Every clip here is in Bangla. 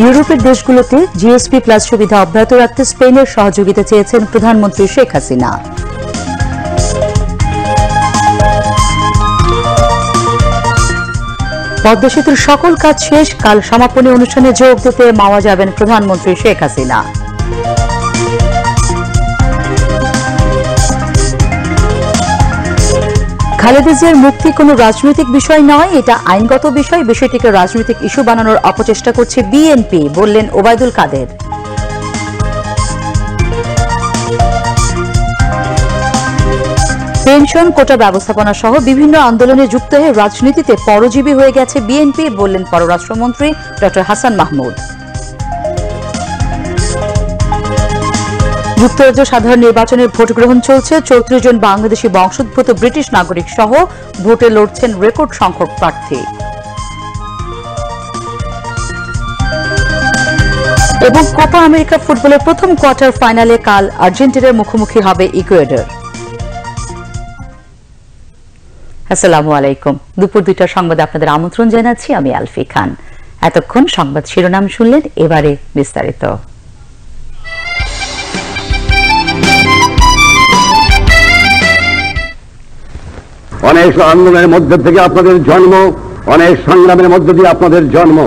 ইউরোপের দেশগুলোতে জিএসপি প্লাস সুবিধা অব্যাহত রাখতে স্পেনের সহযোগিতা চেয়েছেন প্রধানমন্ত্রী শেখ হাসিনা। পদ্মা সেতুর সকল কাজ শেষ, কাল সমাপনী অনুষ্ঠানে যোগ দিতে মাওয়া যাবেন প্রধানমন্ত্রী শেখ হাসিনা। খালেদা জিয়ার মুক্তি কোনো রাজনৈতিক বিষয় নয়, এটা আইনগত বিষয়। বিষয়টিকে রাজনৈতিক ইস্যু বানানোর অপচেষ্টা করছে বিএনপি, বললেন ওবায়দুল কাদের। পেনশন কোটা ব্যবস্থাপনা সহ বিভিন্ন আন্দোলনে যুক্ত হয়ে রাজনীতিতে পরজীবী হয়ে গেছে বিএনপি, বললেন পররাষ্ট্রমন্ত্রী ড. হাসান মাহমুদ। যুক্তরাজ্য সাধারণ নির্বাচনের ভোট গ্রহণ চলছে। 34 জন বাংলাদেশি বংশোদ্ভূত ব্রিটিশ নাগরিক সহ ভোটে লড়ছেন রেকর্ড সংখ্যক প্রার্থী। এবং কোপা আমেরিকা ফুটবলের প্রথম কোয়ার্টার ফাইনালে কাল আর্জেন্টিনার মুখোমুখি হবে ইকুয়েডর। আসসালামু আলাইকুম। দুপুর 2টার সংবাদে আপনাদের আমন্ত্রণ জানাচ্ছি, আমি আলফি খান। এতক্ষণ সংবাদ শিরোনাম শুনলেন, এবারে বিস্তারিত। অনেক আন্দোলনের মধ্যে থেকে আপনাদের জন্ম, অনেক সংগ্রামের মধ্যে দিয়ে আপনাদের জন্ম।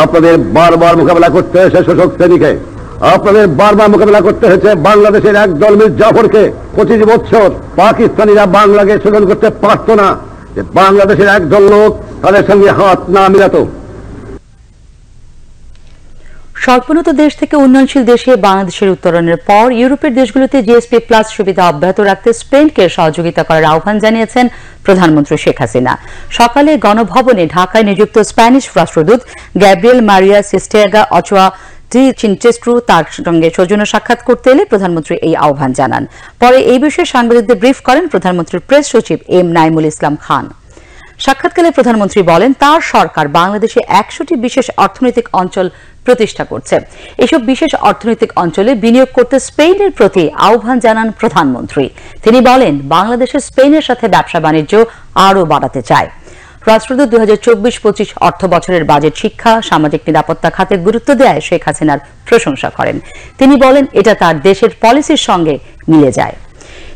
আপনাদের বারবার মোকাবেলা করতে হয়েছে শোষক শ্রেণীকে, আপনাদের বারবার মোকাবেলা করতে হয়েছে বাংলাদেশের একদল মীর জাফরকে। 25 বছর পাকিস্তানিরা বাংলাকে শোষণ করতে পারত না, যে বাংলাদেশের একদল লোক তাদের সঙ্গে হাত না মিলাত। স্বল্পোন্নত দেশ থেকে উন্নয়নশীল দেশে বাংলাদেশের উত্তরণের পর ইউরোপের দেশগুলোতে জিএসপি প্লাস সুবিধা অব্যাহত রাখতে স্পেনকে সহযোগিতা করার আহ্বান জানিয়েছেন প্রধানমন্ত্রী শেখ হাসিনা। সকালে গণভবনে ঢাকায় নিযুক্ত স্প্যানিশ রাষ্ট্রদূত গ্যাব্রিয়েল মারিয়া সিস্টেগা অচোয়া ডি চিনচেস্ট্রু তার সঙ্গে সৌজন্য সাক্ষাৎ করতে এলে প্রধানমন্ত্রী এই আহ্বান জানান। পরে এই বিষয়ে সাংবাদিকদের ব্রিফ করেন প্রধানমন্ত্রীর প্রেস সচিব এম নাইমুল ইসলাম খান। সাক্ষাৎকালে প্রধানমন্ত্রী বলেন, তার সরকার বাংলাদেশে 100টি বিশেষ অর্থনৈতিক অঞ্চল প্রতিষ্ঠা করছে। এসব বিশেষ অর্থনৈতিক অঞ্চলে বিনিয়োগ করতে স্পেনের প্রতি আহ্বান জানান প্রধানমন্ত্রী। তিনি বলেন, বাংলাদেশে স্পেনের সাথে ব্যবসা বাণিজ্য আরও বাড়াতে চায়। রাষ্ট্রদূত 2024-25 অর্থ বছরের বাজেট শিক্ষা, সামাজিক নিরাপত্তা খাতে গুরুত্ব দেয় শেখ হাসিনার প্রশংসা করেন। তিনি বলেন, এটা তার দেশের পলিসির সঙ্গে মিলে যায়।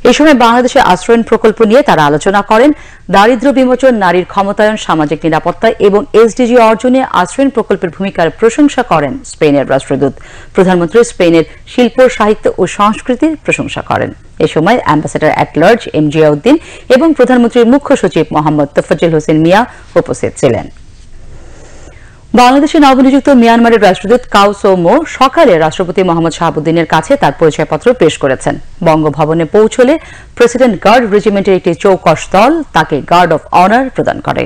এই সময় বাংলাদেশের আশ্রয়ণ প্রকল্প নিয়ে তারা আলোচনা করেন। দারিদ্র্য বিমোচন, নারীর ক্ষমতায়ন, সামাজিক নিরাপত্তা এবং এসডিজি অর্জনে আশ্রয়ণ প্রকল্পের ভূমিকার প্রশংসা করেন স্পেনের রাষ্ট্রদূত। প্রধানমন্ত্রী স্পেনের শিল্প, সাহিত্য ও সংস্কৃতির প্রশংসা করেন। এ সময় ambassador at large M Ziauddin এবং প্রধানমন্ত্রীর মুখ্য সচিব মোহাম্মদ তোফাজ্জল হোসেন মিয়া উপস্থিত ছিলেন। বাংলাদেশে নবনিযুক্ত মিয়ানমারের রাষ্ট্রদূত কাও সো মো সকালে রাষ্ট্রপতি মোহাম্মদ শাহাবুদ্দিনের কাছে তার পরিচয়পত্র পেশ করেছেন। বঙ্গভবনে পৌঁছলে প্রেসিডেন্ট গার্ড রেজিমেন্টের একটি চৌকস দল তাকে গার্ড অফ অনার প্রদান করে।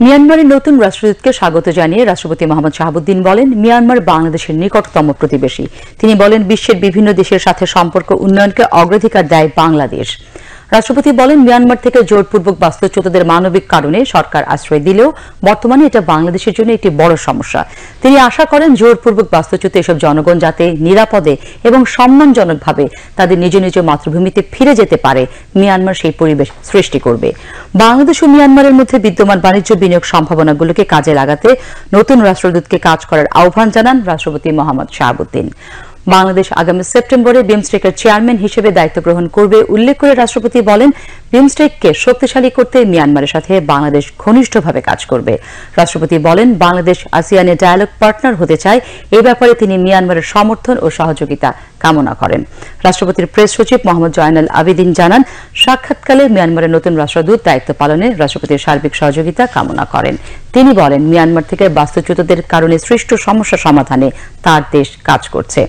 মিয়ানমারের নতুন রাষ্ট্রদূতকে স্বাগত জানিয়ে রাষ্ট্রপতি মোহাম্মদ শাহাবুদ্দিন বলেন, মিয়ানমার বাংলাদেশের নিকটতম প্রতিবেশী। তিনি বলেন, বিশ্বের বিভিন্ন দেশের সাথে সম্পর্ক উন্নয়নকে অগ্রাধিকার দেয় বাংলাদেশ। রাষ্ট্রপতি বলেন, মিয়ানমার থেকে জোরপূর্বক বাস্তুচ্যুতদের মানবিক কারণে সরকার আশ্রয় দিলেও বর্তমানে এটা বাংলাদেশের জন্য একটি বড় সমস্যা। তিনি আশা করেন, জোরপূর্বক বাস্তুচ্যুত এসব জনগণ যাতে নিরাপদে এবং সম্মানজনকভাবে তাদের নিজ নিজ মাতৃভূমিতে ফিরে যেতে পারে, মিয়ানমার সেই পরিবেশ সৃষ্টি করবে। বাংলাদেশ ও মিয়ানমারের মধ্যে বিদ্যমান বাণিজ্য বিনিয়োগ সম্ভাবনাগুলোকে কাজে লাগাতে নতুন রাষ্ট্রদূতকে কাজ করার আহ্বান জানান রাষ্ট্রপতি মোহাম্মদ শাহাবুদ্দিন। বাংলাদেশ আগামী সেপ্টেম্বরে বিমস্টেকের চেয়ারম্যান হিসেবে দায়িত্ব গ্রহণ করবে উল্লেখ করে রাষ্ট্রপতি বলেন, বিমস্টেককে শক্তিশালী করতে মিয়ানমারের সাথে বাংলাদেশ ঘনিষ্ঠভাবে কাজ করবে। রাষ্ট্রপতি বলেন, বাংলাদেশ আসিয়ানে ডায়ালগ পার্টনার হতে চায়। এই ব্যাপারে তিনি মিয়ানমারের সমর্থন ও সহযোগিতা কামনা করেন। রাষ্ট্রপতির প্রেস সচিব মোহাম্মদ জয়নাল আবেদিন জানান, সাক্ষাৎকালে মিয়ানমারের নতুন রাষ্ট্রদূত দায়িত্ব পালনে রাষ্ট্রপতির সার্বিক সহযোগিতা কামনা করেন। তিনি বলেন, মিয়ানমার থেকে বাস্তুচ্যুতদের কারণে সৃষ্ট সমস্যা সমাধানে তার দেশ কাজ করছে।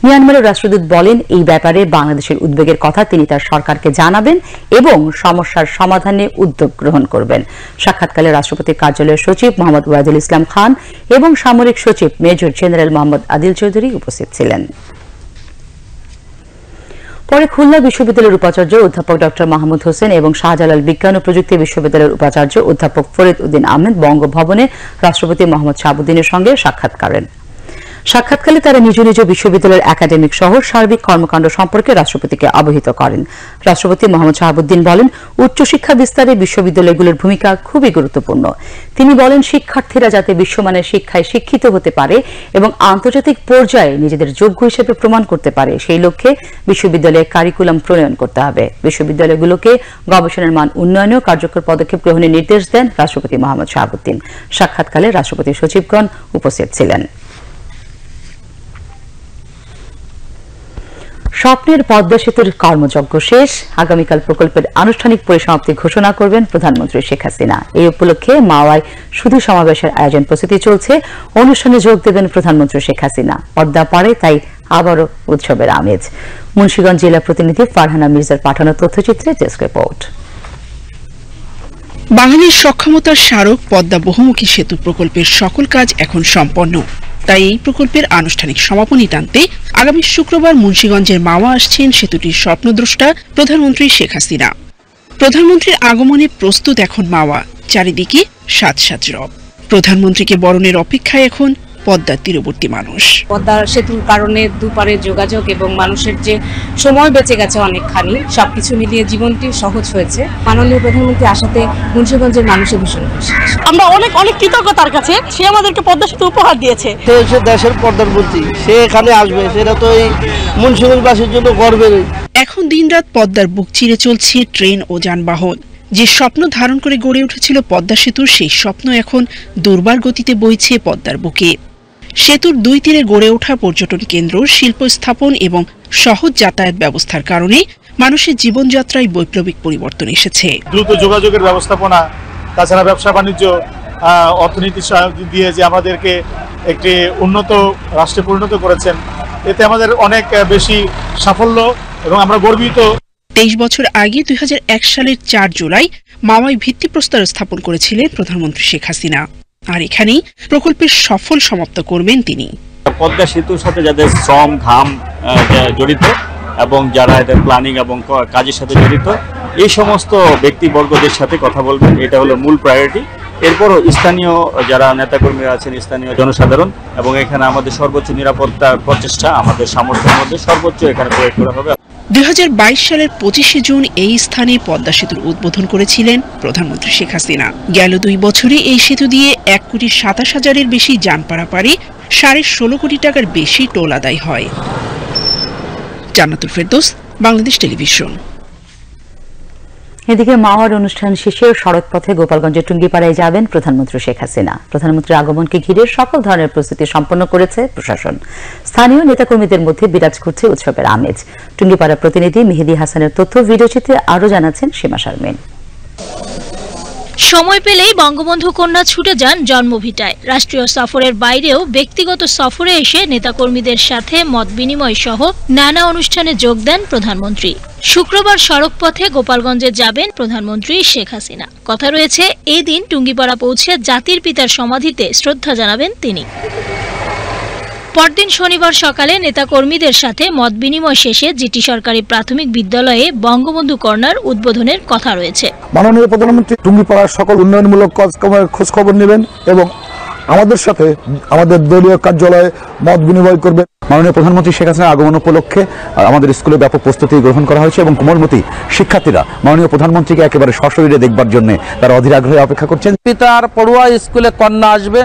মিয়ানমারের রাষ্ট্রদূত বলেন, এই ব্যাপারে বাংলাদেশের উদ্বেগের কথা তিনি তার সরকারকে জানাবেন এবং সমস্যার সমাধানে উদ্যোগ গ্রহণ করবেন। সাক্ষাৎকালে রাষ্ট্রপতির কার্যালয়ের সচিব মোহাম্মদ ওয়াহিদুল ইসলাম খান এবং সামরিক সচিব মেজর জেনারেল মোহাম্মদ আদিল চৌধুরী উপস্থিত ছিলেন। পরে খুলনা বিশ্ববিদ্যালয়ের উপাচার্য অধ্যাপক ডক্টর মাহমুদ হোসেন এবং শাহজালাল বিজ্ঞান ও প্রযুক্তি বিশ্ববিদ্যালয়ের উপাচার্য অধ্যাপক ফরিদ উদ্দিন আহমেদ বঙ্গভবনে রাষ্ট্রপতি মোহাম্মদ শাহাবুদ্দিনের সঙ্গে সাক্ষাৎ করেন। সাক্ষাৎকালে তারা নিজ নিজ বিশ্ববিদ্যালয়ের একাডেমিক সহ সার্বিক কর্মকাণ্ড সম্পর্কে রাষ্ট্রপতিকে অবহিত করেন। রাষ্ট্রপতি মোহাম্মদ শাহাবুদ্দিন বলেন, উচ্চশিক্ষা বিস্তারে বিশ্ববিদ্যালয়গুলোর ভূমিকা খুবই গুরুত্বপূর্ণ। তিনি বলেন, শিক্ষার্থীরা যাতে বিশ্বমানের শিক্ষায় শিক্ষিত হতে পারে এবং আন্তর্জাতিক পর্যায়ে নিজেদের যোগ্য হিসেবে প্রমাণ করতে পারে, সেই লক্ষ্যে বিশ্ববিদ্যালয়ে কারিকুলাম প্রণয়ন করতে হবে। বিশ্ববিদ্যালয়গুলোকে গবেষণার মান উন্নয়নে ও কার্যকর পদক্ষেপ গ্রহণের নির্দেশ দেন রাষ্ট্রপতি মোহাম্মদ শাহাবুদ্দিন। সাক্ষাৎকালে রাষ্ট্রপতির সচিবগণ উপস্থিত ছিলেন। স্বপ্নের পদ্মা সেতুর কর্মযজ্ঞ শেষ, আগামীকাল প্রকল্পের আনুষ্ঠানিক পরিসমাপ্তি ঘোষণা করবেন প্রধানমন্ত্রী শেখ হাসিনা। এই উপলক্ষে মাওয়ায় শুধু সমাবেশের আয়োজন প্রস্তুতি চলছে। অনুষ্ঠানে যোগ দেবেন প্রধানমন্ত্রী শেখ হাসিনা। পদ্মা পাড়ে তাই আবারও উৎসবের আমেজ। মুন্সিগঞ্জ জেলা প্রতিনিধি ফারহানা মির্জার পাঠানো তথ্যচিত্রে ডেস্ক রিপোর্ট। বাঙালির সক্ষমতার স্মারক পদ্মা বহুমুখী সেতু প্রকল্পের সকল কাজ এখন সম্পন্ন। তাই এই প্রকল্পের আনুষ্ঠানিক সমাপনী টানতে আগামী শুক্রবার মুন্সিগঞ্জের মাওয়া আসছেন সেতুটির স্বপ্নদ্রষ্টা প্রধানমন্ত্রী শেখ হাসিনা। প্রধানমন্ত্রীর আগমনে প্রস্তুত এখন মাওয়া, চারিদিকে সাজ সাজ রব। প্রধানমন্ত্রীকে বরণের অপেক্ষায় এখন পদ্মার তীরবর্তী মানুষ। পদ্মা সেতুর কারণে দুপারে যোগাযোগ এবং মানুষের যে সময় বেঁচে গেছে অনেকখানি, সবকিছু মিলিয়ে জীবনটি সহজ হয়েছে। মাননীয় প্রধানমন্ত্রী আসাতে মুন্সিগঞ্জের মানুষের ভীষণ খুশি। আমরা অনেক কৃতজ্ঞ তার কাছে, সে আমাদেরকে পদ্মা সেতু উপহার দিয়েছে। সে দেশের প্রধানমন্ত্রী, সে এখানে আসবে, সেটা তো এই মুন্সিগঞ্জবাসীর জন্য গর্বের। এখন দিনরাত পদ্মার বুক চিরে চলছে ট্রেন ও যানবাহন। যে স্বপ্ন ধারণ করে গড়ে উঠেছিল পদ্মা সেতুর, সেই স্বপ্ন এখন দুর্বার গতিতে বইছে পদ্মার বুকে। সেতুর দুই তীরে গড়ে ওঠা পর্যটন কেন্দ্র, শিল্প স্থাপন এবং সহজ যাতায়াত ব্যবস্থার কারণে মানুষের জীবনযাত্রায় বৈপ্লবিক পরিবর্তন এসেছে। দ্রুত যোগাযোগের ব্যবস্থাপনা, তাছাড়া ব্যবসা বাণিজ্য, অর্থনীতি দিয়ে যে আমাদেরকে একটি উন্নত রাষ্ট্রে পরিণত করেছেন, এতে আমাদের অনেক বেশি সাফল্য এবং আমরা গর্বিত। 23 বছর আগে 2001 সালের 4 জুলাই মাওয়ায় ভিত্তিপ্রস্তর স্থাপন করেছিলেন প্রধানমন্ত্রী শেখ হাসিনা। আর এখানেই প্রকল্পের সফল সমাপ্ত করবেন তিনি। পদ্মা সেতুর সাথে যাদের শ্রম ঘাম জড়িত এবং যারা এদের প্ল্যানিং এবং কাজের সাথে জড়িত, এই সমস্ত ব্যক্তিবর্গদের সাথে কথা বলবেন, এটা হলো মূল প্রায়োরিটি। এরপরও স্থানীয় যারা নেতাকর্মীরা আছেন, স্থানীয় জনসাধারণ, এবং এখানে আমাদের সর্বোচ্চ নিরাপত্তার প্রচেষ্টা আমাদের সামর্থ্যের মধ্যে সর্বোচ্চ এখানে প্রয়োগ করা হবে। 2022 সালের 25শে জুন এই স্থানে পদ্মা সেতুর উদ্বোধন করেছিলেন প্রধানমন্ত্রী শেখ হাসিনা। গেল 2 বছরে এই সেতু দিয়ে 1,27,000-এর বেশি যান পারাপারে 16.5 কোটি টাকার বেশি টোল আদায় হয়। জান্নাতুল ফেরদৌস, বাংলাদেশ টেলিভিশন। এদিকে মাওয়ার অনুষ্ঠান শেষে সড়কপথে গোপালগঞ্জের টুঙ্গিপাড়ায় যাবেন প্রধানমন্ত্রী শেখ হাসিনা। প্রধানমন্ত্রীর আগমনকে ঘিরে সকল ধরনের প্রস্তুতি সম্পন্ন করেছে প্রশাসন। স্থানীয় নেতাকর্মীদের মধ্যে বিরাজ করছে উৎসবের আমেজ। টুঙ্গিপাড়া প্রতিনিধি মেহেদি হাসানের তথ্য ভিডিওচিত্রে আরও জানাচ্ছেন সীমা শারমিন। সময় পেলেই বঙ্গবন্ধু কন্যা ছুটে যান জন্মভিটায়। রাষ্ট্রীয় সফরের বাইরেও ব্যক্তিগত সফরে এসে নেতাকর্মীদের সাথে মত বিনিময় সহ নানা অনুষ্ঠানে যোগ দেন প্রধানমন্ত্রী। শুক্রবার সড়কপথে গোপালগঞ্জে যাবেন প্রধানমন্ত্রী শেখ হাসিনা। কথা রয়েছে, এই দিন টুঙ্গিপাড়া পৌঁছে জাতির পিতার সমাধিতে শ্রদ্ধা জানাবেন তিনি। পরদিন শনিবার সকালে নেতাকর্মীদের সাথে মত বিনিময় শেষে জিটি সরকারি প্রাথমিক বিদ্যালয়ে বঙ্গবন্ধু কর্নার উদ্বোধনের কথা রয়েছে। মাননীয় প্রধানমন্ত্রী টুঙ্গিপাড়ার সকল উন্নয়নমূলক কাজকর্মের খোঁজ খবর নেবেন এবং আমাদের সাথে আমাদের দলীয় কার্যালয়ে মত বিনিময় করবেন। মাননীয় প্রধানমন্ত্রী শেখ হাসিনার আগমন উপলক্ষে আমাদের স্কুলে ব্যাপক প্রস্তুতি গ্রহণ করা হয়েছে এবং কোমলমতি শিক্ষার্থীরা মাননীয় প্রধানমন্ত্রীকে একেবারে সশরীরে দেখবার জন্য তারা অধীর আগ্রহে অপেক্ষা করছেন। পিতার পড়ুয়া স্কুলে কন্যা আসবে।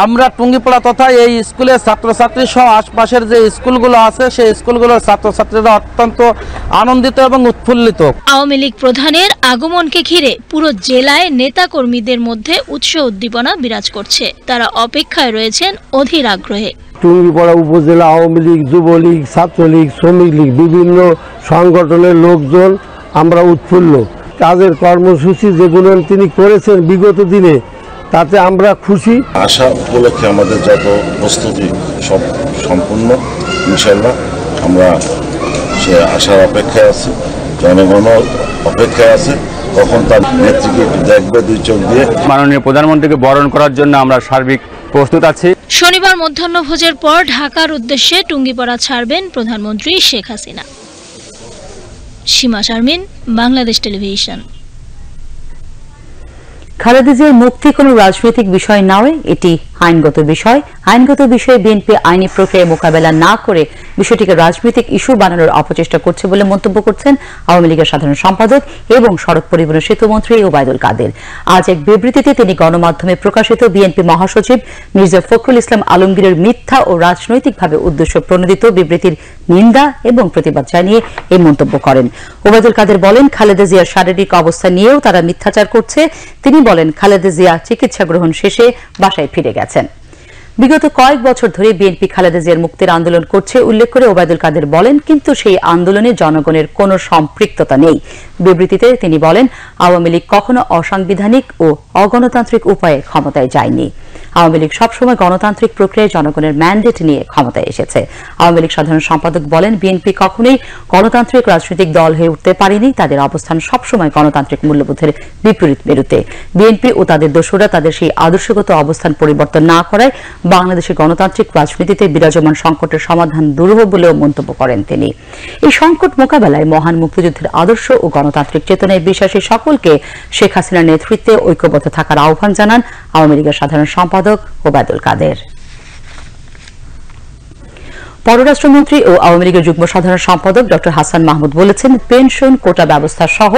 আমরা টুঙ্গিপাড়া তথা এই স্কুলের ছাত্রছাত্রী সহ আশপাশের যে স্কুলগুলো আছে সেই স্কুলগুলোর ছাত্রছাত্রীরা অত্যন্ত আনন্দিত এবং উৎফুল্লিত। আওয়ামী লীগ প্রধানের আগমনকে ঘিরে পুরো জেলায় নেতাকর্মীদের মধ্যে উৎসাহ উদ্দীপনা বিরাজ করছে। তারা অপেক্ষায় রয়েছেন অধীর আগ্রহে। টুঙ্গিপাড়া উপজেলা আওয়ামী লীগ, যুবলীগ, ছাত্রলীগ, শ্রমিক লীগ, বিভিন্ন সংগঠনের লোকজন আমরা উৎফুল্ল। কাজের কর্মসূচি যেগুলো তিনি করেছেন বিগত দিনে, তাতে আমরা খুশি। আশা উপলক্ষে আমাদের যত প্রস্তুতি সব সম্পূর্ণ, ইনশাল্লাহ আমরা সে আশার অপেক্ষায় আছি। জনগণ অপেক্ষায় আছে কখন তার নেত্রীকে দেখবে 2 চোখ দিয়ে। মাননীয় প্রধানমন্ত্রীকে বরণ করার জন্য আমরা সার্বিক প্রস্তুত আছি। শনিবার মধ্যাহ্নভোজের পর ঢাকার উদ্দেশ্যে টুঙ্গিপাড়া ছাড়বেন প্রধানমন্ত্রী শেখ হাসিনা। সীমা শারমিন, বাংলাদেশ টেলিভিশন। খালেদা জিয়ার মুক্তি কোনো রাজনৈতিক বিষয় নয়, এটি আইনগত বিষয়। আইনগত বিষয়ে বিএনপি আইনি প্রক্রিয়ায় মোকাবেলা না করে বিষয়টিকে রাজনৈতিক ইস্যু বানানোর অপচেষ্টা করছে বলে মন্তব্য করছেন আওয়ামী লীগের সাধারণ সম্পাদক এবং সড়ক পরিবহন সেতুমন্ত্রী ওবায়দুল কাদের। আজ এক বিবৃতিতে তিনি গণমাধ্যমে প্রকাশিত বিএনপি মহাসচিব মির্জা ফখরুল ইসলাম আলমগীরের মিথ্যা ও রাজনৈতিকভাবে উদ্দেশ্য প্রণোদিত বিবৃতির নিন্দা এবং প্রতিবাদ জানিয়ে এই মন্তব্য করেন। ওবায়দুল কাদের বলেন, খালেদা জিয়ার শারীরিক অবস্থা নিয়েও তারা মিথ্যাচার করছে। তিনি বলেন, খালেদা জিয়া চিকিৎসা গ্রহণ শেষে বাসায় ফিরে গেছেন। বিগত কয়েক বছর ধরে বিএনপি খালেদা জিয়ার মুক্তির আন্দোলন করছে উল্লেখ করে ওবায়দুল কাদের বলেন, কিন্তু সেই আন্দোলনে জনগণের কোনো সম্পৃক্ততা নেই। বিবৃতিতে তিনি বলেন, আওয়ামী লীগ কখনো অসাংবিধানিক ও অগণতান্ত্রিক উপায়ে ক্ষমতায় যায়নি। আওয়ামী লীগ সবসময় গণতান্ত্রিক প্রক্রিয়ায় জনগণের ম্যান্ডেট নিয়ে ক্ষমতায় এসেছে। আওয়ামী লীগ সাধারণ সম্পাদক বলেন, বিএনপি কখনোই গণতান্ত্রিক রাজনৈতিক দল হয়ে উঠতে পারেনি। তাদের অবস্থান সবসময় গণতান্ত্রিক মূল্যবোধের বিপরীত মেরুতে। বিএনপি ও তাদের দোসররা তাদের সেই আদর্শগত অবস্থান পরিবর্তন না করায় বাংলাদেশের গণতান্ত্রিক রাজনীতিতে বিরাজমান সংকটের সমাধান দুরূহ বলেও মন্তব্য করেন তিনি। এই সংকট মোকাবেলায় মহান মুক্তিযুদ্ধের আদর্শ ও গণতান্ত্রিক চেতনায় বিশ্বাসী সকলকে শেখ হাসিনার নেতৃত্বে ঐক্যবদ্ধ থাকার আহ্বান জানান আওয়ামী লীগের সাধারণ সম্পাদক ওবায়দুল কাদের। পররাষ্ট্রমন্ত্রী ও আওয়ামী লীগের যুগ্ম সাধারণ সম্পাদক ড হাসান মাহমুদ বলেছেন, পেনশন কোটা ব্যবস্থা সহ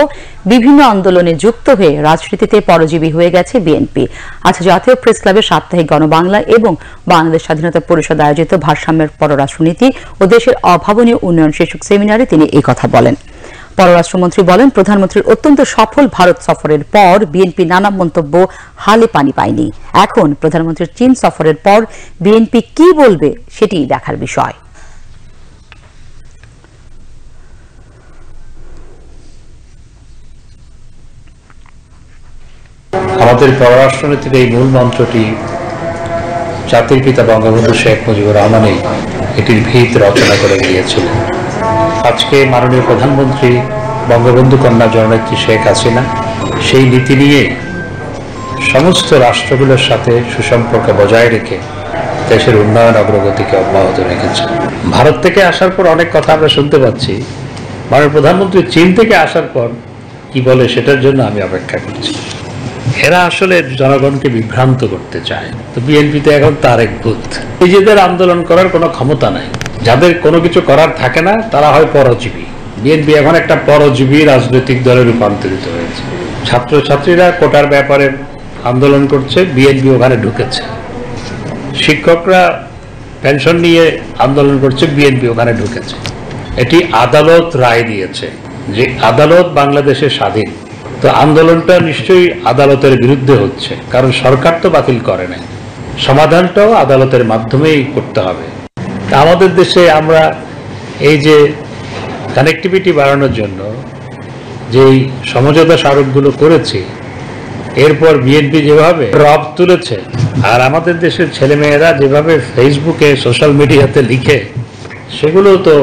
বিভিন্ন আন্দোলনে যুক্ত হয়ে রাজনীতিতে পরজীবী হয়ে গেছে বিএনপি। আজ জাতীয় প্রেস ক্লাবের সাপ্তাহিক গণবাংলা এবং বাংলাদেশ স্বাধীনতা পরিষদ আয়োজিত ভারসাম্যের পররাষ্ট্রনীতি ও দেশের অভাবনীয় উন্নয়ন শীর্ষক সেমিনারে তিনি এই কথা বলেন। পররাষ্ট্রমন্ত্রী বলেন, প্রধানমন্ত্রীর অত্যন্ত সফল ভারত সফরের পর বিএনপি নানা মন্তব্য হালে পানি পায়নি। এখন প্রধানমন্ত্রীর চীন সফরের পর বিএনপি কি বলবে সেটি দেখার বিষয়। আমাদের পররাষ্ট্রনীতির এই মূল মন্ত্রটি জাতির পিতা বঙ্গবন্ধু শেখ মুজিবুর রহমানই এটির ভিত রচনা করে গিয়েছিলেন। আজকে মাননীয় প্রধানমন্ত্রী বঙ্গবন্ধু কন্যা জননেত্রী শেখ হাসিনা সেই নীতি নিয়ে সমস্ত রাষ্ট্রগুলোর সাথে সুসম্পর্ক বজায় রেখে দেশের উন্নয়ন অগ্রগতিকে অব্যাহত রেখেছেন। ভারত থেকে আসার পর অনেক কথা আমরা শুনতে পাচ্ছি, মাননীয় প্রধানমন্ত্রী চীন থেকে আসার পর কি বলে সেটার জন্য আমি অপেক্ষা করছি। এরা আসলে জনগণকে বিভ্রান্ত করতে চায়। তো বিএনপিতে এখন তার এক ভূত, নিজেদের আন্দোলন করার কোনো ক্ষমতা নাই। যাদের কোনো কিছু করার থাকে না তারা হয় পরজীবী। বিএনপি এখন একটা পরজীবী রাজনৈতিক দলে রূপান্তরিত হয়েছে। ছাত্রছাত্রীরা কোটার ব্যাপারে আন্দোলন করছে, বিএনপি ওখানে ঢুকেছে। শিক্ষকরা পেনশন নিয়ে আন্দোলন করছে, বিএনপি ওখানে ঢুকেছে। এটি আদালত রায় দিয়েছে যে আদালত বাংলাদেশে স্বাধীন। তো আন্দোলনটা নিশ্চয়ই আদালতের বিরুদ্ধে হচ্ছে, কারণ সরকার তো বাতিল করে নাই। সমাধানটাও আদালতের মাধ্যমেই করতে হবে। আমাদের দেশে আমরা এই যে কানেক্টিভিটি বাড়ানোর জন্য যেই সমঝোতা স্মারকগুলো করেছি, এরপর বিএনপি যেভাবে রব তুলেছে, আর আমাদের দেশের ছেলেমেয়েরা যেভাবে ফেসবুকে সোশ্যাল মিডিয়াতে লিখে, সেগুলো তো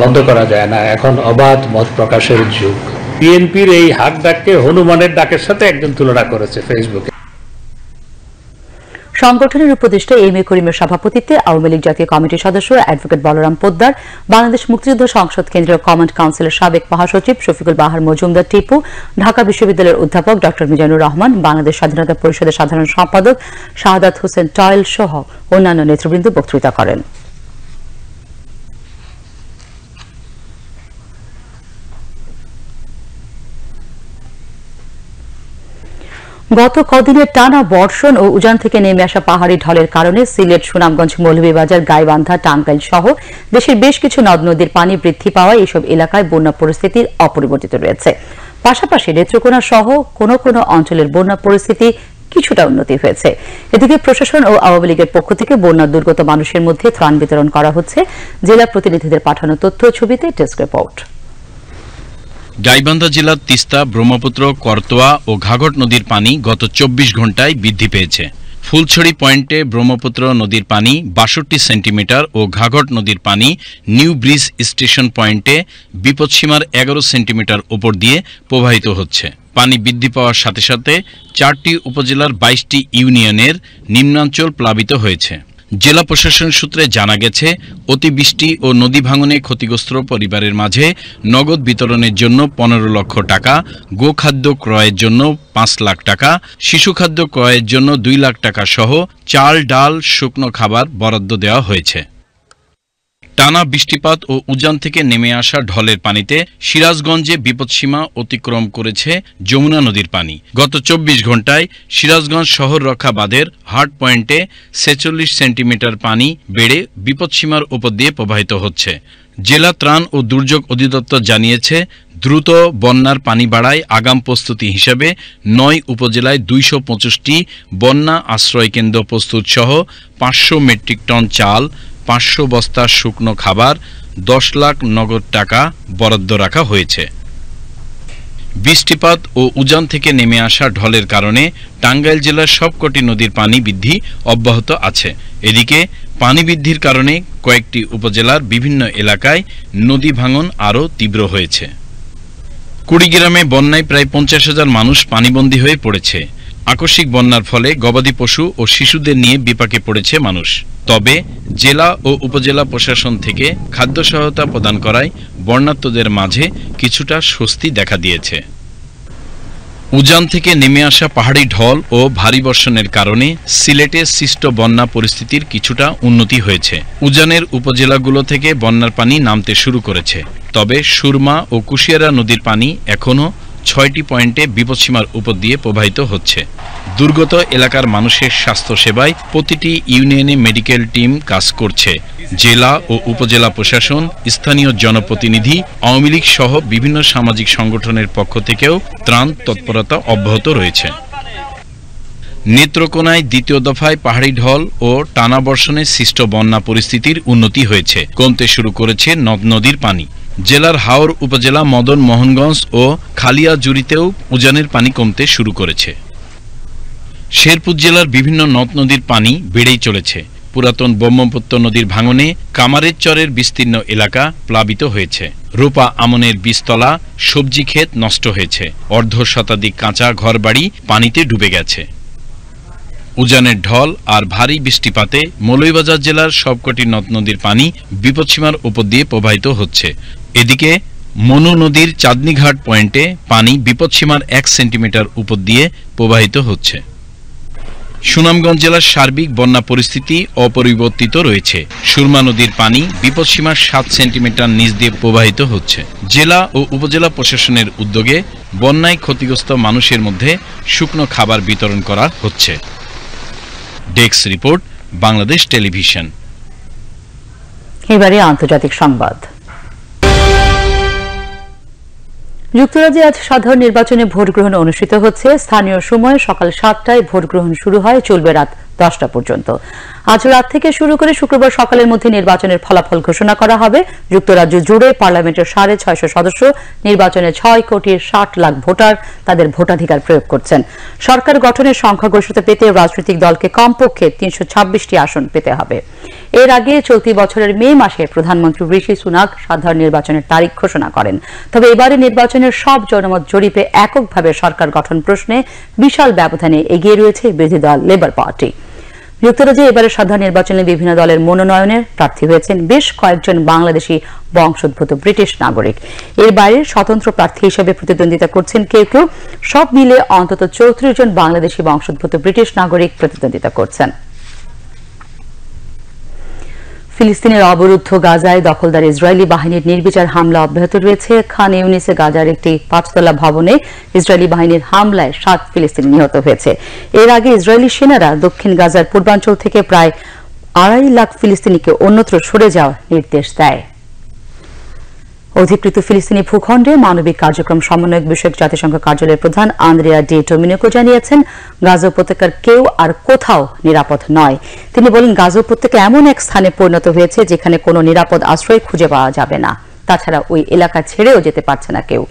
বন্ধ করা যায় না। এখন অবাধ মত প্রকাশের যুগ। বিএনপির এই হাক ডাককে হনুমানের ডাকের সাথে একজন তুলনা করেছে ফেসবুকে। সংগঠনের উপদেষ্টা এম এ করিমের সভাপতিত্বে আওয়ামী লীগ জাতীয় কমিটির সদস্য অ্যাডভোকেট বলরাম পোদ্দার, বাংলাদেশ মুক্তিযুদ্ধ সংসদ কেন্দ্রীয় কমান্ড কাউন্সিলের সাবেক মহাসচিব শফিকুল বাহার মজুমদার টিপু, ঢাকা বিশ্ববিদ্যালয়ের অধ্যাপক ড মিজানুর রহমান, বাংলাদেশ স্বাধীনতা পরিষদের সাধারণ সম্পাদক শাহাদাত হোসেন টয়েল সহ অন্যান্য নেতৃবৃন্দ বক্তৃতা করেন। গত কদিনের টানা বর্ষণ ও উজান থেকে নেমে আসা পাহাড়ি ঢলের কারণে সিলেট, সুনামগঞ্জ, মৌলভীবাজার, গাইবান্ধা, টাঙ্গাইল সহ দেশের বেশ কিছু নদ নদীর পানি বৃদ্ধি পাওয়ায় এসব এলাকায় বন্যা পরিস্থিতি অপরিবর্তিত রয়েছে। পাশাপাশি নেত্রকোনা সহ কোনো কোনো অঞ্চলের বন্যা পরিস্থিতি কিছুটা উন্নতি হয়েছে। এদিকে প্রশাসন ও আওয়ামী লীগের পক্ষ থেকে বন্যা দুর্গত মানুষের মধ্যে ত্রাণ বিতরণ করা হচ্ছে। জেলা প্রতিনিধিদের পাঠানো তথ্য ছবিতে ডেস্ক রিপোর্ট। গাইবান্ধা জেলার তিস্তা, ব্রহ্মপুত্র, করতোয়া ও ঘাঘট নদীর পানি গত 24 ঘন্টায় বৃদ্ধি পেয়েছে। ফুলছড়ি পয়েন্টে ব্রহ্মপুত্র নদীর পানি 62 সেন্টিমিটার ও ঘাঘট নদীর পানি নিউ ব্রিজ স্টেশন পয়েন্টে বিপদসীমার 11 সেন্টিমিটার উপর দিয়ে প্রবাহিত হচ্ছে। পানি বৃদ্ধি পাওয়ার সাথে সাথে 4টি উপজেলার 22টি ইউনিয়নের নিম্নাঞ্চল প্লাবিত হয়েছে। জেলা প্রশাসন সূত্রে জানা গেছে, অতিবৃষ্টি ও নদী ভাঙনে ক্ষতিগ্রস্ত পরিবারের মাঝে নগদ বিতরণের জন্য 15 লক্ষ টাকা, গোখাদ্য ক্রয়ের জন্য 5 লাখ টাকা, শিশু খাদ্য ক্রয়ের জন্য 2 লাখ টাকা সহ চাল, ডাল, শুকনো খাবার বরাদ্দ দেওয়া হয়েছে। টানা বৃষ্টিপাত ও উজান থেকে নেমে আসা ঢলের পানিতে সিরাজগঞ্জে বিপদসীমা অতিক্রম করেছে যমুনা নদীর পানি। গত 24 ঘণ্টায় সিরাজগঞ্জ শহর রক্ষা বাঁধের হার্ড পয়েন্টে 46 সেন্টিমিটার পানি বেড়ে বিপদসীমার উপর দিয়ে প্রবাহিত হচ্ছে। জেলা ত্রাণ ও দুর্যোগ অধিদপ্তর জানিয়েছে, দ্রুত বন্যার পানি বাড়ায় আগাম প্রস্তুতি হিসেবে 9 উপজেলায় 225টি বন্যা আশ্রয়কেন্দ্র প্রস্তুত সহ 500 মেট্রিক টন চাল, 500 বস্তা শুকনো খাবার, 10 লাখ নগদ টাকা বরাদ্দ রাখা হয়েছে। বৃষ্টিপাত ও উজান থেকে নেমে আসা ঢলের কারণে টাঙ্গাইল জেলার সবকটি নদীর পানি বৃদ্ধি অব্যাহত আছে। এদিকে পানি বৃদ্ধির কারণে কয়েকটি উপজেলার বিভিন্ন এলাকায় নদী ভাঙন আরও তীব্র হয়েছে। কুড়িগ্রামে বন্যায় প্রায় 50,000 মানুষ পানিবন্দী হয়ে পড়েছে। আকস্মিক বন্যার ফলে গবাদি পশু ও শিশুদের নিয়ে বিপাকে পড়েছে মানুষ। তবে জেলা ও উপজেলা প্রশাসন থেকে খাদ্য সহায়তা প্রদান করায় বন্যার্তদের মাঝে কিছুটা স্বস্তি দেখা দিয়েছে। উজান থেকে নেমে আসা পাহাড়ি ঢল ও ভারী বর্ষণের কারণে সিলেটে সৃষ্ট বন্যা পরিস্থিতির কিছুটা উন্নতি হয়েছে। উজানের উপজেলাগুলো থেকে বন্যার পানি নামতে শুরু করেছে। তবে সুরমা ও কুশিয়ারা নদীর পানি এখনও 6টি পয়েন্টে বিপদসীমার উপর দিয়ে প্রবাহিত হচ্ছে। দুর্গত এলাকার মানুষের স্বাস্থ্য সেবায় প্রতিটি ইউনিয়নে মেডিকেল টিম কাজ করছে। জেলা ও উপজেলা প্রশাসন, স্থানীয় জনপ্রতিনিধি, আওয়ামী লীগ সহ বিভিন্ন সামাজিক সংগঠনের পক্ষ থেকেও ত্রাণ তৎপরতা অব্যাহত রয়েছে। নেত্রকোনায় দ্বিতীয় দফায় পাহাড়ি ঢল ও টানা বর্ষণে সৃষ্ট বন্যা পরিস্থিতির উন্নতি হয়েছে। কমতে শুরু করেছে নদ নদীর পানি। জেলার হাওর উপজেলা মদন মোহনগঞ্জ ও খালিয়াজুড়িতেও উজানের পানি কমতে শুরু করেছে। শেরপুর জেলার বিভিন্ন নদ নদীর পানি বেড়েই চলেছে। পুরাতন ব্রহ্মপুত্র নদীর ভাঙনে কামারের চরের বিস্তীর্ণ এলাকা প্লাবিত হয়েছে। রূপা আমনের বীজতলা, সবজি ক্ষেত নষ্ট হয়েছে। অর্ধ শতাধিক কাঁচা ঘরবাড়ি পানিতে ডুবে গেছে। উজানের ঢল আর ভারী বৃষ্টিপাতে মৌলভীবাজার জেলার সবকটি নদ নদীর পানি বিপদসীমার উপর দিয়ে প্রবাহিত হচ্ছে। এদিকে মনু নদীর চাঁদনীঘাট পয়েন্টে পানি বিপদসীমার 1 সেন্টিমিটার উপর দিয়ে প্রবাহিত হচ্ছে। সুনামগঞ্জ জেলার সার্বিক বন্যা পরিস্থিতি অপরিবর্তিত রয়েছে। সুরমা নদীর পানি বিপদসীমার 7 সেন্টিমিটার নিচ দিয়ে প্রবাহিত হচ্ছে। জেলা ও উপজেলা প্রশাসনের উদ্যোগে বন্যায় ক্ষতিগ্রস্ত মানুষের মধ্যে শুকনো খাবার বিতরণ করা হচ্ছে। Desk report, Bangladesh television. এবারে আন্তর্জাতিক সংবাদ। যুক্তরাজ্যে আজ সাধারণ নির্বাচনে ভোট গ্রহণ অনুষ্ঠিত হচ্ছে। স্থানীয় সময় সকাল 7টায় ভোট গ্রহণ শুরু হয়, চলবে রাত 10টা পর্যন্ত। আজ রাত থেকে শুরু করে শুক্রবার সকালের মধ্যে নির্বাচনের ফলাফল ঘোষণা করা হবে। যুক্তরাজ্য জুড়ে পার্লামেন্টের 650 সদস্য নির্বাচনে 6,60,00,000 ভোটার তাদের ভোটাধিকার প্রয়োগ করছেন। সরকার গঠনের সংখ্যাগরিষ্ঠতা পেতে রাজনৈতিক দলকে কমপক্ষে 326টি আসন পেতে হবে। এর আগে চলতি বছরের মে মাসে প্রধানমন্ত্রী ঋষি সুনাক সাধারণ নির্বাচনের তারিখ ঘোষণা করেন। তবে এবারে নির্বাচনের সব জনমত জরিপে এককভাবে সরকার গঠন প্রশ্নে বিশাল ব্যবধানে এগিয়ে রয়েছে বিরোধী দল লেবার পার্টি। যুক্তরাজ্যে এবারে সাধারণ নির্বাচনে বিভিন্ন দলের মনোনয়নের প্রার্থী হয়েছেন বেশ কয়েকজন বাংলাদেশি বংশোদ্ভূত ব্রিটিশ নাগরিক। এর বাইরে স্বতন্ত্র প্রার্থী হিসেবে প্রতিদ্বন্দ্বিতা করছেন কেউ কেউ। সব মিলে অন্তত 34 জন বাংলাদেশি বংশোদ্ভূত ব্রিটিশ নাগরিক প্রতিদ্বন্দ্বিতা করছেন। ফিলিস্তিনের অবরুদ্ধ গাজায় দখলদার ইসরায়েলি বাহিনীর নির্বিচার হামলা অব্যাহত রয়েছে। খান ইউনিসে গাজার একটি 5তলা ভবনে ইসরায়েলি বাহিনীর হামলায় 7 ফিলিস্তিনি নিহত হয়েছে। এর আগে ইসরায়েলি সেনারা দক্ষিণ গাজার পূর্বাঞ্চল থেকে প্রায় 2.5 লাখ ফিলিস্তিনিকে অন্যত্র সরে যাওয়ার নির্দেশ দেয়। অধিকৃত ফিলিস্তিনি ভূখণ্ডে মানবিক কার্যক্রম সমন্বয়ক বিষয়ক জাতিসংঘ কার্যালয়ের প্রধান আন্দ্রেয়া ডি ডোমিনিকো জানিয়েছেন, গাজা উপত্যকার কেউ আর কোথাও নিরাপদ নয়। তিনি বলেন, গাজা উপত্যকা এমন এক স্থানে পরিণত হয়েছে যেখানে কোনো নিরাপদ আশ্রয় খুঁজে পাওয়া যাবে না। তাছাড়া ওই এলাকা ছেড়েও যেতে পারছে না কেউ।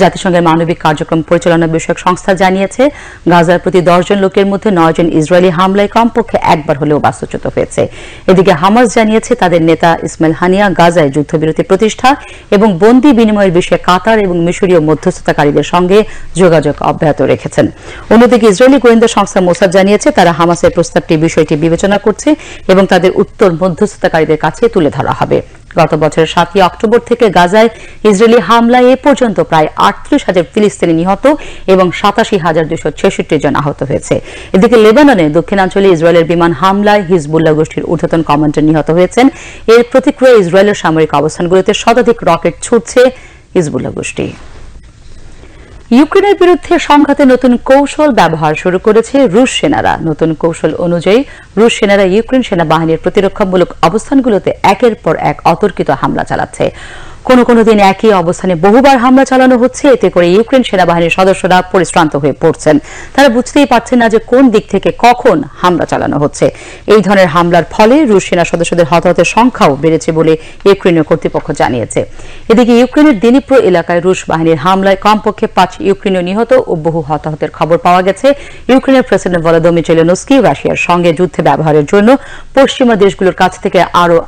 জাতিসংঘের মানবিক কার্যক্রম পরিচালনা বিষয়ক সংস্থা জানিয়েছে, গাজার প্রতি 10 জন লোকের মধ্যে 9 জন ইসরায়েলি হামলায় কমপক্ষে একবার হলেও বাস্তুচ্যুত হয়েছে। এদিকে হামাস জানিয়েছে তাদের নেতা ইসমাইল হানিয়া গাজায় যুদ্ধবিরতি প্রতিষ্ঠা এবং বন্দী বিনিময়ের বিষয়ে কাতার এবং মিশরীয় মধ্যস্থতাকারীদের সঙ্গে যোগাযোগ অব্যাহত রেখেছেন। অন্যদিকে ইসরায়েলি গোয়েন্দা সংস্থা মোসাদ জানিয়েছে তারা হামাসের প্রস্তাবটি বিষয়টি বিবেচনা করছে এবং তাদের উত্তর মধ্যস্থতাকারীদের কাছে তুলে ধরা হবে। গত বছরের 7 অক্টোবর থেকে গাজায় ইসরায়েলি হামলায় এ পর্যন্ত প্রায় 38,000 ফিলিস্তিনি নিহত এবং 87,266 জন আহত হয়েছে। এদিকে লেবাননে দক্ষিণাঞ্চলে ইসরায়েলের বিমান হামলায় হিজবুল্লাহ গোষ্ঠীর ঊর্ধ্বতন কমান্ডার নিহত হয়েছেন। এর প্রতিক্রিয়ায় ইসরায়েলের সামরিক অবস্থানগুলোতে শতাধিক রকেট ছুটছে হিজবুল্লাহ গোষ্ঠী। ইউক্রেনের বিরুদ্ধে সংঘাতে নতুন কৌশল ব্যবহার শুরু করেছে রুশ সেনারা। নতুন কৌশল অনুযায়ী রুশ সেনারা ইউক্রেন সেনাবাহিনীর প্রতিরক্ষামূলক অবস্থানগুলোতে একের পর এক অতর্কিত হামলা চালাচ্ছে। কোনো কোনো দিন একই অবস্থানে বহুবার হামলা চালানো হচ্ছে। এতে করে ইউক্রেন সেনাবাহিনীর সদস্যরা পরিশ্রান্ত হয়ে পড়ছেন। তারা বুঝতেই পারছেন না যে কোন দিক থেকে কখন হামলা চালানো হচ্ছে। এই ধরনের হামলার ফলে রুশ সেনা সদস্যদের হতাহতের সংখ্যাও বেড়েছে বলে ইউক্রেনীয় কর্তৃপক্ষ জানিয়েছে। এদিকে ইউক্রেনের দিনিপ্রো এলাকায় রুশ বাহিনীর হামলায় কমপক্ষে 5 ইউক্রেনীয় নিহত ও বহু হতাহতের খবর পাওয়া গেছে। ইউক্রেনের প্রেসিডেন্ট ভলোদিমির জেলেনস্কি রাশিয়ার সঙ্গে যুদ্ধে ব্যবহারের জন্য পশ্চিমা দেশগুলোর কাছ থেকে আরও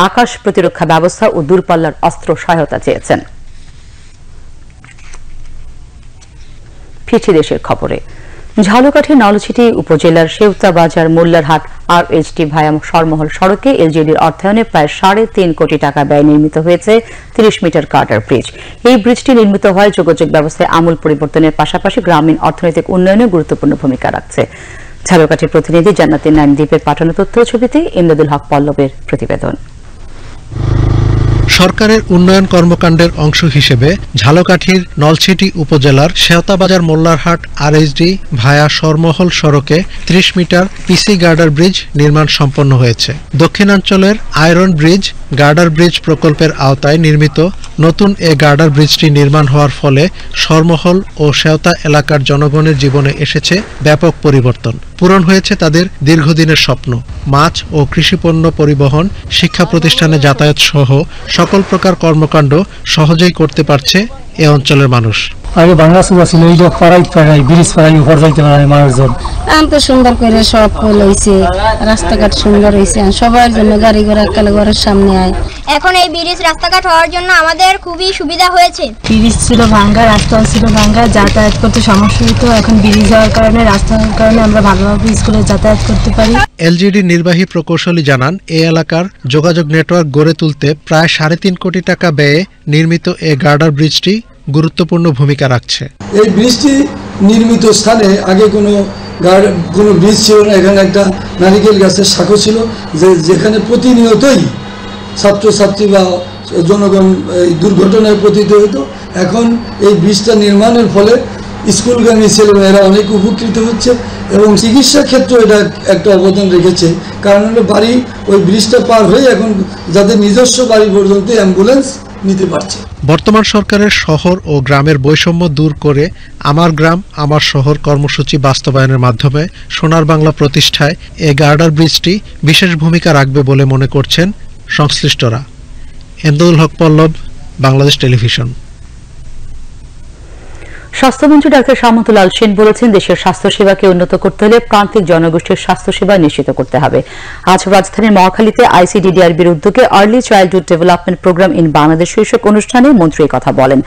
আকাশ প্রতিরক্ষা ব্যবস্থা ও দূরপাল্লার অস্ত্র সহায়তা চেয়েছেন। ফিরছি দেশের খবরে। ঝালকাঠি নলছিটি উপজেলার শেওতা বাজার মোল্লারহাট RHT ভায়া সরমহল সড়কে এলজিডির অর্থায়নে প্রায় 3.5 কোটি টাকা ব্যয় নির্মিত হয়েছে 30 মিটার গার্ডার ব্রিজ। এই ব্রিজটি নির্মিত হয় যোগাযোগ ব্যবস্থায় আমূল পরিবর্তনের পাশাপাশি গ্রামীণ অর্থনৈতিক উন্নয়নে গুরুত্বপূর্ণ ভূমিকা রাখছে। ঝালকাঠির প্রতিনিধি জান্নাতুন নাইম দ্বীপের পাঠানো তথ্য ছবিতে ইমদাদুল হক পল্লবের প্রতিবেদন। সরকারের উন্নয়ন কর্মকাণ্ডের অংশ হিসেবে ঝালকাঠির নলছিটি উপজেলার শেওতাবাজার মোল্লারহাট RHT ভায়া সরমহল সড়কে 30 মিটার পিসি গার্ডার ব্রিজ নির্মাণ সম্পন্ন হয়েছে। দক্ষিণাঞ্চলের আয়রন ব্রিজ গার্ডার ব্রিজ প্রকল্পের আওতায় নির্মিত নতুন এ গার্ডার ব্রিজটি নির্মাণ হওয়ার ফলে সরমহল ও শেওতা এলাকার জনগণের জীবনে এসেছে ব্যাপক পরিবর্তন। পূরণ হয়েছে তাদের দীর্ঘদিনের স্বপ্ন। মাছ ও কৃষিপণ্য পরিবহন, শিক্ষা প্রতিষ্ঠানে যাতায়াত সহ সকল প্রকার কর্মকাণ্ড সহজেই করতে পারছে এ অঞ্চলের মানুষ। আগে বাংলা সুবা ছিল, এই যে পাড়াই ব্রিজ পাড়াই উপর যাইতে পারে মানুষজন। তো সুন্দর করে সব ফুল হয়েছে, রাস্তাঘাট সুন্দর হয়েছে, সবার জন্য গাড়ি ঘোড়া একালে ঘরের সামনে আয়। এখন এই ব্রিজ রাস্তাঘাট হওয়ার জন্য আমাদের খুবই সুবিধা হয়েছে। ব্রিজ ছিল ভাঙ্গা, রাস্তা ছিল ভাঙ্গা, যাতায়াত করতে সমস্যা হতো। এখন ব্রিজ হওয়ার কারণে, রাস্তা হওয়ার কারণে আমরা ভালোভাবে স্কুলে যাতায়াত করতে পারি। এলজিডি নির্বাহী প্রকৌশলী জানান, এই এলাকার যোগাযোগ নেটওয়ার্ক গড়ে তুলতে প্রায় 3.5 কোটি টাকা ব্যয়ে নির্মিত এই গার্ডার ব্রিজটি গুরুত্বপূর্ণ ভূমিকা রাখছে। এই ব্রিজটি নির্মিত স্থানে আগে কোনো ব্রিজ ছিল না। এখানে একটা নারিকেল গাছের শাখা ছিল, যেখানে প্রতিনিয়তই ছাত্রছাত্রী বা জনগণ দুর্ঘটনায় পতিত হতো। এখন এই ব্রিজটা নির্মাণের ফলে স্কুলগামী ছেলেমেয়েরা অনেক উপকৃত হচ্ছে এবং চিকিৎসা ক্ষেত্রে এটা একটা অবদান রেখেছে। কারণ হলো বাড়ি ওই ব্রিজটা পার হয়ে এখন যাদের নিজস্ব বাড়ি পর্যন্ত অ্যাম্বুলেন্স নিতে পারছে। বর্তমান সরকারের শহর ও গ্রামের বৈষম্য দূর করে আমার গ্রাম আমার শহর কর্মসূচি বাস্তবায়নের মাধ্যমে সোনার বাংলা প্রতিষ্ঠায় এই গার্ডার ব্রিজটি বিশেষ ভূমিকা রাখবে বলে মনে করছেন সংশ্লিষ্টরা। ইমদাদুল হক পল্লব, বাংলাদেশ টেলিভিশন। স্বাস্থ্যমন্ত্রী ডাক্তার সামন্তলাল সেন বলেছেন, দেশের স্বাস্থ্যসেবাকে উন্নত করতে হলে প্রান্তিক জনগোষ্ঠীর স্বাস্থ্যসেবা নিশ্চিত করতে হবে। আজ রাজধানীর মহাখালীতে ICDDR-এর উদ্যোগে early childhood development programme in Bangladesh শীর্ষক অনুষ্ঠানে মন্ত্রী কথা বলেন।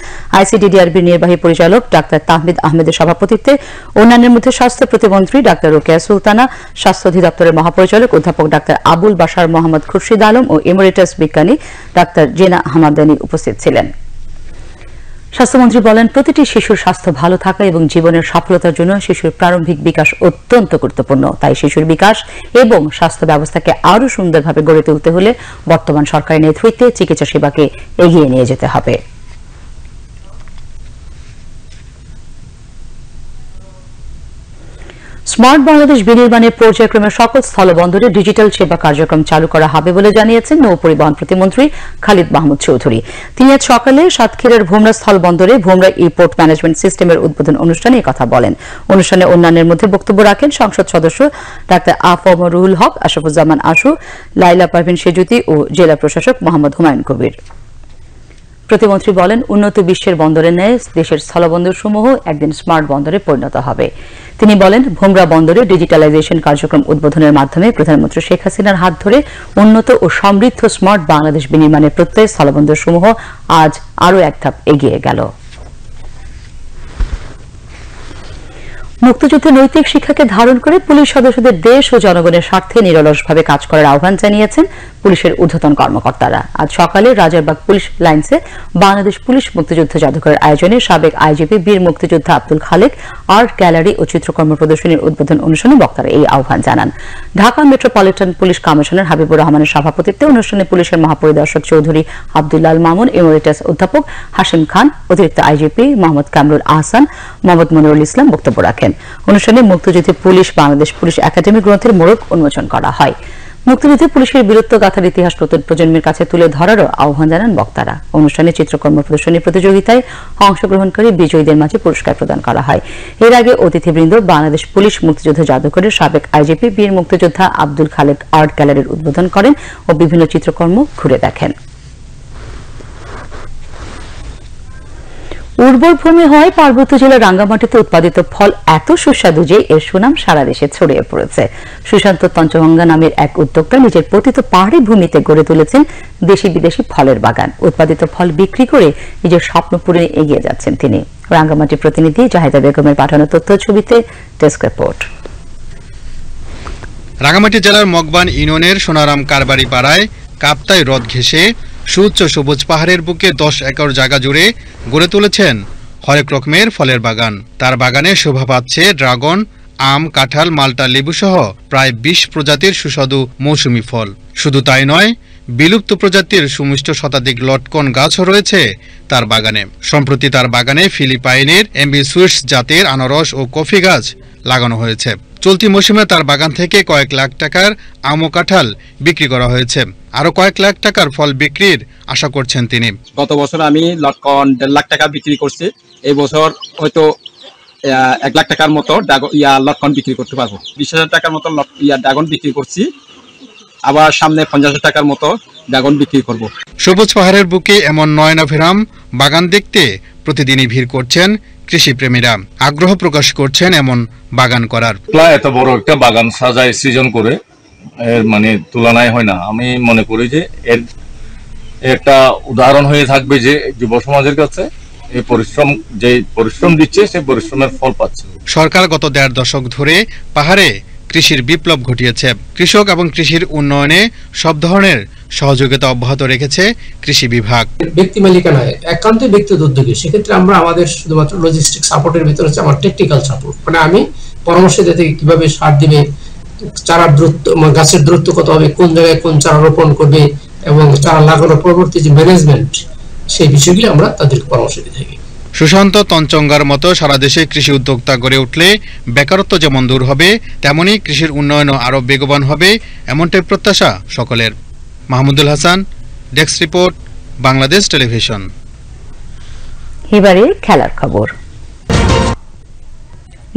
ICDDR-এর নির্বাহী পরিচালক ডাক্তার তাহমিদ আহমেদের সভাপতিত্বে অন্যান্যের মধ্যে স্বাস্থ্য প্রতিমন্ত্রী ডাক্তার রোকেয়া সুলতানা, স্বাস্থ্য অধিদপ্তরের মহাপরিচালক অধ্যাপক ডাক্তার আবুল বাশার মোহাম্মদ খুরশিদ আলম ও এমিরেটাস বিজ্ঞানী ডাক্তার জেনা হামাদানি উপস্থিত ছিলেন। স্বাস্থ্যমন্ত্রী বলেন, প্রতিটি শিশুর স্বাস্থ্য ভালো থাকা এবং জীবনের সফলতার জন্য শিশুর প্রারম্ভিক বিকাশ অত্যন্ত গুরুত্বপূর্ণ। তাই শিশুর বিকাশ এবং স্বাস্থ্য ব্যবস্থাকে আরও সুন্দরভাবে গড়ে তুলতে হলে বর্তমান সরকারের নেতৃত্বে চিকিৎসা সেবাকে এগিয়ে নিয়ে যেতে হবে। স্মার্ট বাংলাদেশ বিনির্মাণের পর্যায়ক্রমে সকল স্থলবন্দরে ডিজিটাল সেবা কার্যক্রম চালু করা হবে বলে জানিয়েছেন নৌ পরিবহন প্রতিমন্ত্রী খালিদ মাহমুদ চৌধুরী। তিনি আজ সকালে সাতক্ষীরার ভোমরা স্থলবন্দরে ভোমরা এয়ারপোর্ট ম্যানেজমেন্ট সিস্টেমের উদ্বোধন অনুষ্ঠানে কথা বলেন। অনুষ্ঠানে অন্যান্যের মধ্যে বক্তব্য রাখেন সংসদ সদস্য ডাক্তার আফম রুহুল হক, আশরাফুজ্জামান আশু, লাইলা পারভিন সেজুতি ও জেলা প্রশাসক মোহাম্মদ হুমায়ুন কবির। প্রতিমন্ত্রী বলেন, উন্নত বিশ্বের বন্দরের ন্যায় দেশের স্থলবন্দর সমূহ একদিন স্মার্ট বন্দরে পরিণত হবে। তিনি বলেন, ভোমরা বন্দরে ডিজিটালাইজেশন কার্যক্রম উদ্বোধনের মাধ্যমে প্রধানমন্ত্রী শেখ হাসিনার হাত ধরে উন্নত ও সমৃদ্ধ স্মার্ট বাংলাদেশ বিনির্মাণের প্রত্যয় স্থলবন্দর সমূহ আজ আরও এক ধাপ এগিয়ে গেল। মুক্তিযুদ্ধের নৈতিক শিক্ষাকে ধারণ করে পুলিশ সদস্যদের দেশ ও জনগণের স্বার্থে নিরলসভাবে কাজ করার আহ্বান জানিয়েছেন পুলিশের ঊর্ধ্বতন কর্মকর্তারা। আজ সকালে রাজারবাগ পুলিশ লাইন্সে বাংলাদেশ পুলিশ মুক্তিযুদ্ধ জাদুঘরের আয়োজনে সাবেক আইজিপি বীর মুক্তিযোদ্ধা আব্দুল খালেক আর্ট গ্যালারি ও চিত্রকর্ম প্রদর্শনীর উদ্বোধন অনুষ্ঠানে বক্তারা এই আহ্বান জানান। Dhaka metropolitan police commissioner Habibur রহমানের সভাপতিত্বে অনুষ্ঠানে পুলিশের মহাপরিদর্শক চৌধুরী আব্দুল্লাল মামুন, এমোরেটাস অধ্যাপক হাশিম খান, অতিরিক্ত আইজিপি মোহাম্মদ কামরুল আহসান, মোহাম্মদ মনিরুল ইসলাম বক্তব্য রাখেন। অনুষ্ঠানে মুক্তিযুদ্ধে পুলিশ বাংলাদেশ পুলিশ একাডেমি গ্রন্থের মোড়ক উন্মোচন করা হয়। মুক্তিযুদ্ধে পুলিশের বীরত্ব গাথার ইতিহাস নতুন প্রজন্মের কাছে তুলে ধরারও আহ্বান জানান বক্তারা। অনুষ্ঠানে চিত্রকর্ম প্রদর্শনী প্রতিযোগিতায় অংশগ্রহণকারী বিজয়ীদের মাঝে পুরস্কার প্রদান করা হয়। এর আগে অতিথিবৃন্দ বাংলাদেশ পুলিশ মুক্তিযুদ্ধ জাদুঘরের সাবেক আইজিপি বীর মুক্তিযোদ্ধা আব্দুল খালেক আর্ট গ্যালারির উদ্বোধন করেন ও বিভিন্ন চিত্রকর্ম ঘুরে দেখেন। উর্বর ভূমি হয় পার্বত্য জেলার রাঙ্গামাটিতে উৎপাদিত ফল এত সুস্বাদু যে এর সুনাম সারা দেশে ছড়িয়ে পড়েছে। সুশান্ত তঞ্চগঙ্গা নামের এক উদ্যোক্তা নিজের পতিত পাহাড়ি ভূমিতে গড়ে তুলেছেন দেশি বিদেশি ফলের বাগান। উৎপাদিত ফল বিক্রি করে নিজের স্বপ্ন পূরণে এগিয়ে যাচ্ছেন তিনি। রাঙ্গামাটি প্রতিনিধি জাহিদা বেগমের পাঠানো তথ্য ছবিতে ডেস্ক রিপোর্ট। রাঙ্গামাটি জেলার মগবান ইউনিয়নের সোনারাম কারবারি পাড়ায় কাপ্তাই হ্রদ ঘেঁষে সুউচ্চ সবুজ পাহাড়ের বুকে 10 একর জায়গা জুড়ে গড়ে তুলেছেন হরেক রকমের ফলের বাগান। তার বাগানে শোভা পাচ্ছে ড্রাগন, আম, কাঁঠাল, মাল্টা, লেবু সহ প্রায় 20 প্রজাতির সুস্বাদু মৌসুমি ফল। শুধু তাই নয়, বিলুপ্ত প্রজাতির সুমিষ্ট শতাধিক লটকন গাছও রয়েছে তার বাগানে। সম্প্রতি তার বাগানে ফিলিপাইনের এমবি সুইটস জাতের আনারস ও কফি গাছ লাগানো হয়েছে। চলতি মৌসুমে তার বাগান থেকে কয়েক লাখ টাকার আম ও কাঁঠাল বিক্রি করা হয়েছে। আরো কয়েক লাখ টাকার ফল বিক্রির আশা করছেন তিনি। গত বছর আমি লটকন 1.5 লাখ টাকা বিক্রি করছি। এই বছর হয়তো 1 লাখ টাকার মতো লটকন বিক্রি করতে পারবো। 20,000 টাকার মতো ড্রাগন বিক্রি করছি। আবার সামনে 50,000 টাকার মতো ড্রাগন বিক্রি করব। সবুজ পাহাড়ের বুকে এমন নয়নাভিরাম বাগান দেখতে প্রতিদিনই ভিড় করছেন কৃষি প্রেমীরা। আগ্রহ প্রকাশ করছেন এমন বাগান করার। এত বড় একটা বাগান সাজায় সৃজন করে এর মানে তুলনায় হয় না। আমি মনে করি যে এর একটা উদাহরণ হয়ে থাকবে যে যুব সমাজের কাছে এই পরিশ্রম দিচ্ছে সেই পরিশ্রমের ফল পাচ্ছে। সরকার গত 1.5 দশক ধরে পাহাড়ে কৃষির বিপ্লব ঘটিয়েছে। কৃষক এবং কৃষির উন্নয়নে সব ধরনের সহযোগিতা অব্যাহত রেখেছে কৃষি বিভাগ। ব্যক্তি মালিকানায় একান্ত ব্যক্তিগত উদ্যোগে, সেক্ষেত্রে আমরা আমাদের শুধুমাত্র লজিস্টিক সাপোর্টের ভিতরে হচ্ছে আমার টেকনিক্যাল সাপোর্ট, মানে আমি পরামর্শ দিতে কিভাবে সার দিবে, চারার দূরত্ব, গাছের দূরত্ব কত হবে, কোন জায়গায় কোন চারা রোপণ করবে এবং চারা লাগানোর পরবর্তী যে ম্যানেজমেন্ট, সেই বিষয়গুলি আমরা তাদেরকে পরামর্শ দিয়ে থাকি। সুশান্ত তঞ্চঙ্গার মতো সারা দেশে কৃষি উদ্যোক্তা গড়ে উঠলে বেকারত্ব যেমন দূর হবে, তেমনি কৃষির উন্নয়নও আরো বেগবান হবে, এমনটাই প্রত্যাশা সকলের। Mahmudul Hasan, desk report, Bangladesh television. এবারে খেলার খবর।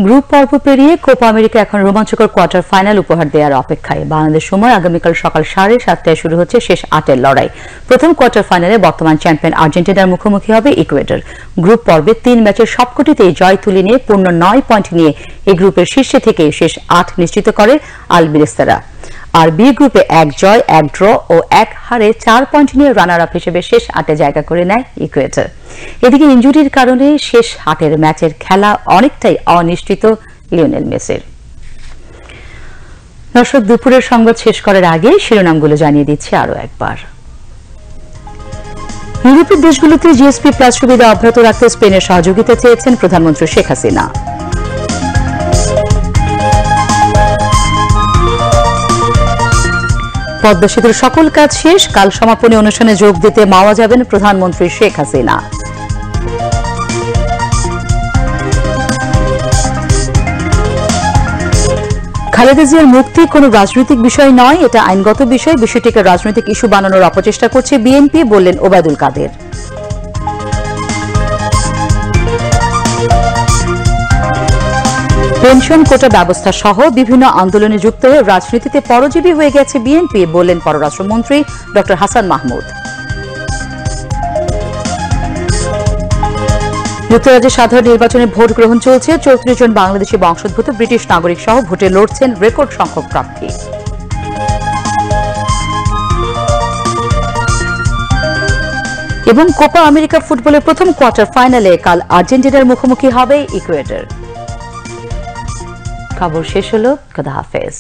গ্রুপ পর্ব পেরিয়ে কোপা আমেরিকা এখন রোমাঞ্চকর কোয়ার্টার ফাইনাল উপহার দেওয়ার অপেক্ষায়। বাংলাদেশ সময় আগামীকাল সকাল 7:30টায় শুরু হচ্ছে শেষ 8-এর লড়াই। প্রথম কোয়ার্টার ফাইনালে বর্তমান চ্যাম্পিয়ন আর্জেন্টিনার মুখোমুখি হবে ইকুয়েডর। গ্রুপ পর্বে 3 ম্যাচের সবকটিতেই জয় তুলে নিয়ে পূর্ণ 9 পয়েন্ট নিয়ে এই গ্রুপের শীর্ষে থেকে শেষ 8 নিশ্চিত করে আলবিরেস্তারা। আর বি গ্রুপে 1 জয়, 1 ড্র ও 1 হারে 4 পয়েন্ট নিয়ে রানার আপ হিসেবে শেষ 8-এ জায়গা করে নেয় ইকুয়েডর। এদিকে ইনজুরির কারণে শেষ 8-এর ম্যাচের খেলা অনেকটাই অনিশ্চিত লিওনেল মেসির। দর্শক, দুপুরের সংবাদ শেষ করার আগে শিরোনামগুলো জানিয়ে দিচ্ছি আরো একবার। ইউরোপের দেশগুলোতে জিএসপি প্লাস সুবিধা অব্যাহত রাখতে স্পেনের সহযোগিতা চেয়েছেন প্রধানমন্ত্রী শেখ হাসিনা। পদ্মা সেতুর সকল কাজ শেষ, কাল সমাপনী অনুষ্ঠানে যোগ দিতে মাওয়া যাবেন প্রধানমন্ত্রী শেখ হাসিনা। খালেদা জিয়ার মুক্তি কোনো রাজনৈতিক বিষয় নয়, এটা আইনগত বিষয়। বিষয়টিকে রাজনৈতিক ইস্যু বানানোর অপচেষ্টা করছে বিএনপি, বললেন ওবায়দুল কাদের। পেনশন কোটা ব্যবস্থা সহ বিভিন্ন আন্দোলনে যুক্ত হয়ে রাজনীতিতে পরজীবী হয়ে গেছে বিএনপি, বললেন পররাষ্ট্রমন্ত্রী ড. হাসান মাহমুদ। যুক্তরাজ্যের সাধারণ নির্বাচনে ভোট গ্রহণ চলছে। 34 জন বাংলাদেশি বংশোদ্ভূত ব্রিটিশ নাগরিক সহ ভোটে লড়ছেন রেকর্ড সংখ্যক প্রার্থী। এবং কোপা আমেরিকা ফুটবলের প্রথম কোয়ার্টার ফাইনালে কাল আর্জেন্টিনার মুখোমুখি হবে ইকুয়েডর। খবর শেষ হলো। খোদা হাফেজ।